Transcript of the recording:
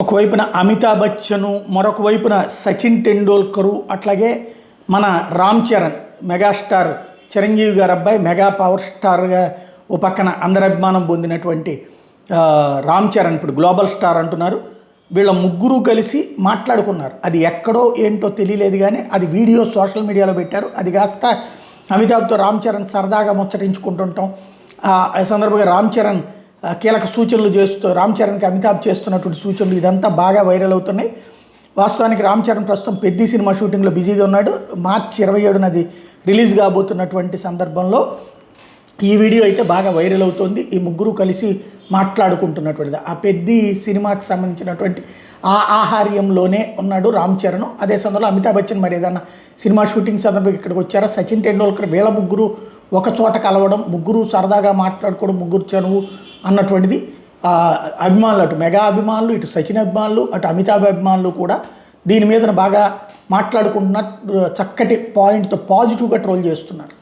ఒకవైపున అమితాబ్ బచ్చను, మరొక వైపున సచిన్ టెండూల్కరు, అట్లాగే మన రామ్ చరణ్ మెగాస్టార్ చిరంజీవి గారి అబ్బాయి మెగా పవర్ స్టార్గా ఓ పక్కన అందరి అభిమానం పొందినటువంటి రామ్ చరణ్ ఇప్పుడు గ్లోబల్ స్టార్ అంటున్నారు. వీళ్ళ ముగ్గురు కలిసి మాట్లాడుకున్నారు. అది ఎక్కడో ఏంటో తెలియలేదు కానీ అది వీడియో సోషల్ మీడియాలో పెట్టారు. అది కాస్త అమితాబ్తో రామ్ చరణ్ సరదాగా ముచ్చటించుకుంటుంటాం. ఆ సందర్భంగా రామ్ చరణ్ కీలక సూచనలు చేస్తూ రామ్ చరణ్కి అమితాబ్ చేస్తున్నటువంటి సూచనలు ఇదంతా బాగా వైరల్ అవుతున్నాయి. వాస్తవానికి రామ్ చరణ్ ప్రస్తుతం పెద్ద సినిమా షూటింగ్లో బిజీగా ఉన్నాడు. మార్చి 27న అది రిలీజ్ కాబోతున్నటువంటి సందర్భంలో ఈ వీడియో అయితే బాగా వైరల్ అవుతుంది. ఈ ముగ్గురు కలిసి మాట్లాడుకుంటున్నటువంటిది ఆ పెద్ద సినిమాకి సంబంధించినటువంటి ఆ ఆహార్యంలోనే ఉన్నాడు రామ్ చరణ్. అదే సందర్భంలో అమితాబ్ బచ్చన్ మరి ఏదన్నా సినిమా షూటింగ్ సందర్భంగా ఇక్కడికి వచ్చారా, సచిన్ టెండూల్కర్ వీళ్ళ ముగ్గురు ఒక చోట కలవడం, ముగ్గురు సరదాగా మాట్లాడుకోవడం, ముగ్గురు చనువు అన్నటువంటిది అభిమానులు, అటు మెగా అభిమానులు, ఇటు సచిన్ అభిమానులు, అటు అమితాబ్ అభిమానులు కూడా దీని మీద బాగా మాట్లాడుకుంటున్నారు. చక్కటి పాయింట్తో పాజిటివ్గా ట్రోల్ చేస్తున్నారు.